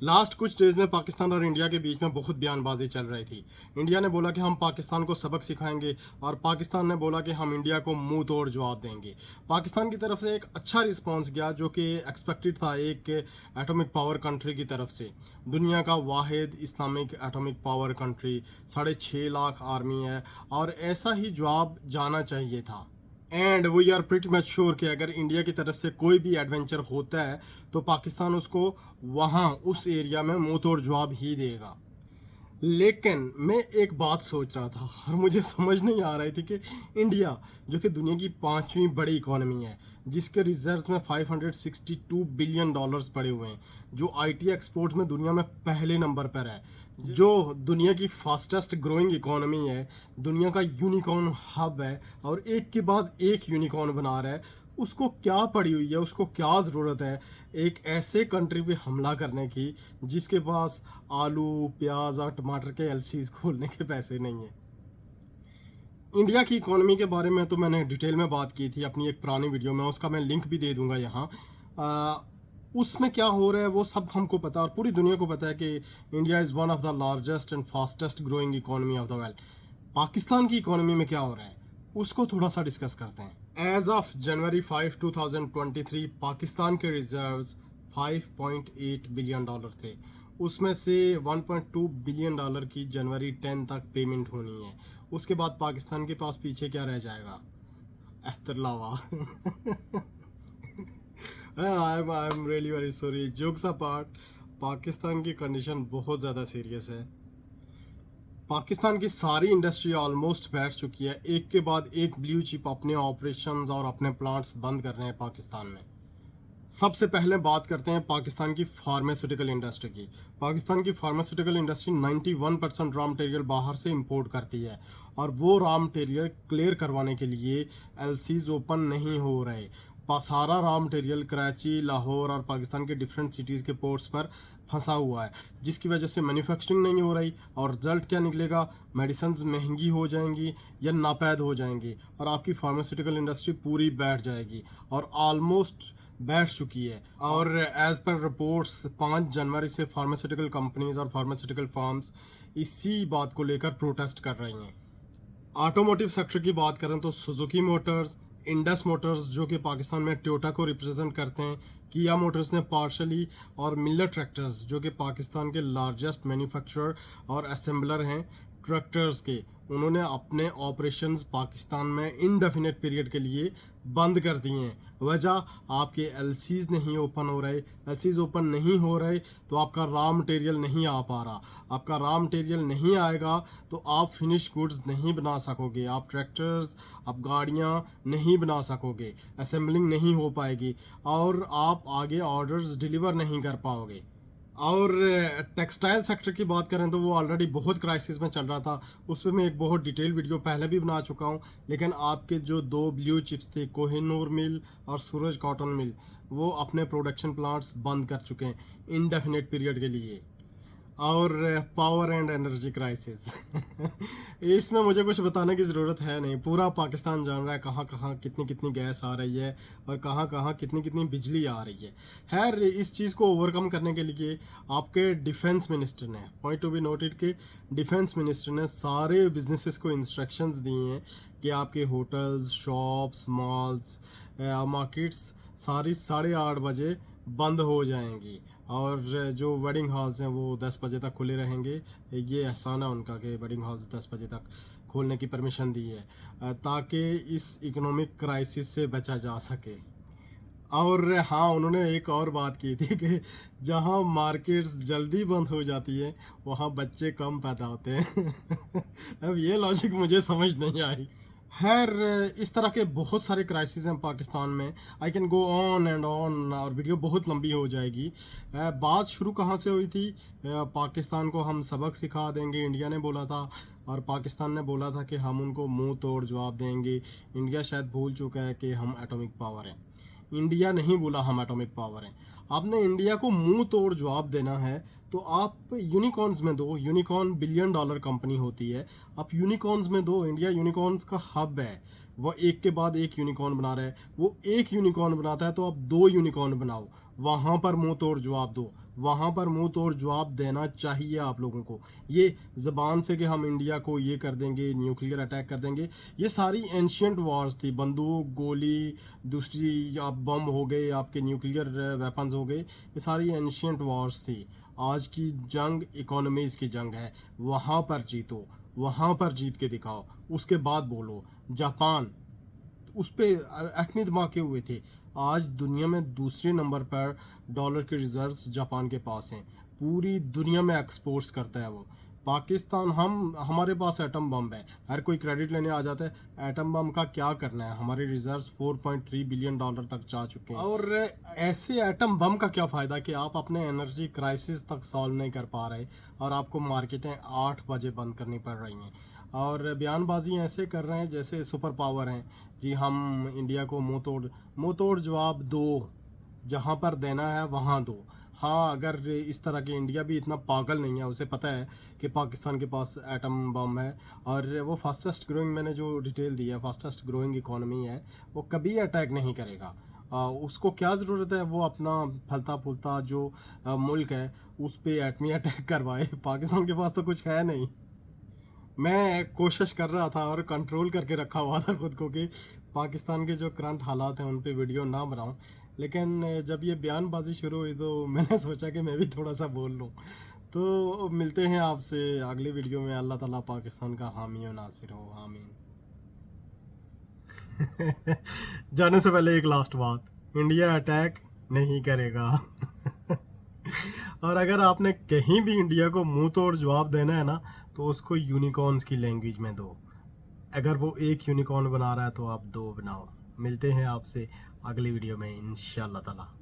Last कुछ days में पाकिस्तान और इंडिया के बीच में बहुत बयानबाजी चल रही थी। इंडिया ने बोला कि हम पाकिस्तान को सबक सिखाएंगे और पाकिस्तान ने बोला कि हम इंडिया को मुंह तोड़ जवाब देंगे। पाकिस्तान की तरफ से एक अच्छा रिस्पांस गया जो कि एक्सपेक्टेड था एक एटॉमिक पावर कंट्री की तरफ से। दुनिया का वाहिद Islamic atomic power country, 6.5 lakh army है और ऐसा ही जवाब जाना चाहिए था। And we are pretty much sure कि अगर इंडिया की तरफ से कोई भी एडवेंचर होता है तो पाकिस्तान उसको वहाँ उस एरिया में मुंह तोड़ जवाब ही देगा। लेकिन मैं एक बात सोच रहा था और मुझे समझ नहीं आ रही थी कि इंडिया जो कि दुनिया की 5वीं बड़ी इकोनॉमी है, जिसके रिजर्व में $562 बिलियन पड़े हुए हैं, जो आईटी एक्सपोर्ट में दुनिया में पहले नंबर पर है, जो दुनिया की फास्टेस्ट ग्रोइंग इकोनॉमी है, दुनिया का यूनिकॉर्न हब है और एक के बाद एक यूनिकॉर्न बना रहा है, उसको क्या पड़ी हुई है, उसको क्या ज़रूरत है एक ऐसे कंट्री पे हमला करने की जिसके पास आलू प्याज और टमाटर के एलसीज खोलने के पैसे नहीं है। इंडिया की इकोनॉमी के बारे में तो मैंने डिटेल में बात की थी अपनी एक पुरानी वीडियो में, उसका मैं लिंक भी दे दूंगा यहाँ। उसमें क्या हो रहा है वो सब हमको पता और पूरी दुनिया को पता है कि India is one of the largest and fastest growing economy of the world. Pakistan की इकोनॉमी में क्या हो रहा है उसको थोड़ा सा डिस्कस करते हैं। एज ऑफ जनवरी 5, 2023 पाकिस्तान के रिजर्व्स $5.8 बिलियन थे। उसमें से $1.2 बिलियन की जनवरी 10 तक पेमेंट होनी है। उसके बाद पाकिस्तान के पास पीछे क्या रह जाएगा? अख्तरलावा। I am really very sorry, jokes apart, Pakistan की कंडीशन बहुत ज़्यादा सीरियस है। पाकिस्तान की सारी इंडस्ट्री ऑलमोस्ट बैठ चुकी है, एक के बाद एक ब्लू चिप अपने ऑपरेशंस और अपने प्लांट्स बंद कर रहे हैं पाकिस्तान में। सबसे पहले बात करते हैं पाकिस्तान की फार्मास्यूटिकल इंडस्ट्री की। पाकिस्तान की फार्मास्यूटिकल इंडस्ट्री 91% रॉ मटेरियल बाहर से इंपोर्ट करती है और वो रॉ मटेरियल क्लियर करवाने के लिए एलसीज ओपन नहीं हो रहे। सारा रॉ मटेरियल कराची, लाहौर और पाकिस्तान के डिफरेंट सिटीज़ के पोर्ट्स पर फंसा हुआ है, जिसकी वजह से मैन्युफैक्चरिंग नहीं हो रही और रिजल्ट क्या निकलेगा? मेडिसिन महंगी हो जाएंगी या नापैद हो जाएंगी और आपकी फार्मास्यूटिकल इंडस्ट्री पूरी बैठ जाएगी और ऑलमोस्ट बैठ चुकी है। और एज पर रिपोर्ट्स 5 जनवरी से फार्मास्यूटिकल कंपनीज और फार्मास्यूटिकल फर्म्स इसी बात को लेकर प्रोटेस्ट कर रही हैं। ऑटोमोटिव सेक्टर की बात करें तो सुजुकी मोटर्स, इंडस मोटर्स जो कि पाकिस्तान में टोयोटा को रिप्रेजेंट करते हैं, किया मोटर्स ने पार्शली, और मिलर ट्रैक्टर्स जो कि पाकिस्तान के लार्जेस्ट मैन्युफैक्चरर और असेंबलर हैं ट्रैक्टर्स के, उन्होंने अपने ऑपरेशंस पाकिस्तान में इनडेफिनेट पीरियड के लिए बंद कर दिए हैं। वजह आपके एलसीज नहीं ओपन हो रहे। एलसीज ओपन नहीं हो रहे तो आपका रॉ मटेरियल नहीं आ पा रहा। आपका रॉ मटेरियल नहीं आएगा तो आप फिनिश गुड्स नहीं बना सकोगे, आप ट्रैक्टर्स, आप गाड़ियाँ नहीं बना सकोगे, असेंबलिंग नहीं हो पाएगी और आप आगे ऑर्डर्स डिलीवर नहीं कर पाओगे। और टेक्सटाइल सेक्टर की बात करें तो वो ऑलरेडी बहुत क्राइसिस में चल रहा था, उस पर मैं एक बहुत डिटेल वीडियो पहले भी बना चुका हूँ। लेकिन आपके जो 2 ब्लू चिप्स थे, कोहिनूर मिल और सूरज कॉटन मिल, वो अपने प्रोडक्शन प्लांट्स बंद कर चुके हैं इनडेफिनेट पीरियड के लिए। और पावर एंड एनर्जी क्राइसिस इसमें मुझे कुछ बताने की ज़रूरत है नहीं, पूरा पाकिस्तान जान रहा है कहाँ कहाँ कितनी कितनी गैस आ रही है और कहाँ कहाँ कितनी कितनी बिजली आ रही है। खैर, इस चीज़ को ओवरकम करने के लिए आपके डिफेंस मिनिस्टर ने, पॉइंट टू बी नोटेड कि डिफेंस मिनिस्टर ने सारे बिजनेसेस को इंस्ट्रक्शंस दिए हैं कि आपके होटल्स, शॉप्स, मॉल्स, मार्केट्स सारी 8:30 बजे बंद हो जाएंगी और जो वेडिंग हॉल्स हैं वो 10 बजे तक खुले रहेंगे। ये एहसान है उनका कि वेडिंग हॉल्स 10 बजे तक खोलने की परमिशन दी है ताकि इस इकोनॉमिक क्राइसिस से बचा जा सके। और हाँ, उन्होंने एक और बात की थी कि जहाँ मार्केट्स जल्दी बंद हो जाती है वहाँ बच्चे कम पैदा होते हैं। अब ये लॉजिक मुझे समझ नहीं आई। खैर, इस तरह के बहुत सारे क्राइसिस हैं पाकिस्तान में। I can go on and on और वीडियो बहुत लंबी हो जाएगी। बात शुरू कहाँ से हुई थी? पाकिस्तान को हम सबक सिखा देंगे, इंडिया ने बोला था, और पाकिस्तान ने बोला था कि हम उनको मुंह तोड़ जवाब देंगे। इंडिया शायद भूल चुका है कि हम एटॉमिक पावर हैं। इंडिया नहीं बोला हम एटॉमिक पावर हैं। आपने इंडिया को मुंह तोड़ जवाब देना है तो आप यूनिकॉर्न्स में दो। यूनिकॉर्न $1 बिलियन कंपनी होती है, आप यूनिकॉर्न्स में दो। इंडिया यूनिकॉर्न्स का हब है, वो एक के बाद एक यूनिकॉर्न बना रहा है। वो एक यूनिकॉर्न बनाता है तो आप 2 यूनिकॉर्न बनाओ। वहाँ पर मुंह तोड़ जवाब दो, वहाँ पर मुंह तोड़ जवाब देना चाहिए आप लोगों को। ये ज़बान से कि हम इंडिया को ये कर देंगे, न्यूक्लियर अटैक कर देंगे, ये सारी एंशियंट वॉर्स थी। बंदूक, गोली, दूसरी आप बम हो गए, आपके न्यूक्लियर वेपन्स हो गए, ये सारी एंशियंट वॉर्स थी। आज की जंग इकोनॉमीज़ की जंग है। वहाँ पर जीतो, वहाँ पर जीत के दिखाओ, उसके बाद बोलो। जापान उस पे एटमी धमाके हुए थे। आज दुनिया में दूसरे नंबर पर डॉलर के रिजर्व्स जापान के पास हैं। पूरी दुनिया में एक्सपोर्ट्स करता है वो। पाकिस्तान, हम हमारे पास एटम बम है, हर कोई क्रेडिट लेने आ जाता है। एटम बम का क्या करना है? हमारे रिजर्व्स 4.3 बिलियन डॉलर तक जा चुके हैं। और ऐसे एटम बम का क्या फ़ायदा कि आप अपने एनर्जी क्राइसिस तक सॉल्व नहीं कर पा रहे और आपको मार्केटें 8 बजे बंद करनी पड़ रही हैं और बयानबाजी ऐसे कर रहे हैं जैसे सुपर पावर हैं। जी हम इंडिया को मुंह तोड़ जवाब दो, जहाँ पर देना है वहाँ दो। हाँ, अगर इस तरह के इंडिया भी इतना पागल नहीं है, उसे पता है कि पाकिस्तान के पास एटम बम है और वो फास्टेस्ट ग्रोइंग, मैंने जो डिटेल दी है, फास्टेस्ट ग्रोइंग इकोनॉमी है, वो कभी अटैक नहीं करेगा। उसको क्या ज़रूरत है वो अपना फलता फूलता जो मुल्क है उस पर एटमी अटैक करवाए? पाकिस्तान के पास तो कुछ है नहीं। मैं कोशिश कर रहा था और कंट्रोल करके रखा हुआ था खुद को कि पाकिस्तान के जो करंट हालात हैं उन पे वीडियो ना बनाऊं, लेकिन जब ये बयानबाजी शुरू हुई तो मैंने सोचा कि मैं भी थोड़ा सा बोल लूं। तो मिलते हैं आपसे अगले वीडियो में। अल्लाह ताला पाकिस्तान का हामी और नासिर हो, आमीन। जाने से पहले एक लास्ट बात, इंडिया अटैक नहीं करेगा। और अगर आपने कहीं भी इंडिया को मुंह तोड़ जवाब देना है ना, तो उसको यूनिकॉर्न्स की लैंग्वेज में दो। अगर वो एक यूनिकॉर्न बना रहा है तो आप दो बनाओ। मिलते हैं आपसे अगली वीडियो में इंशाल्लाह ताला।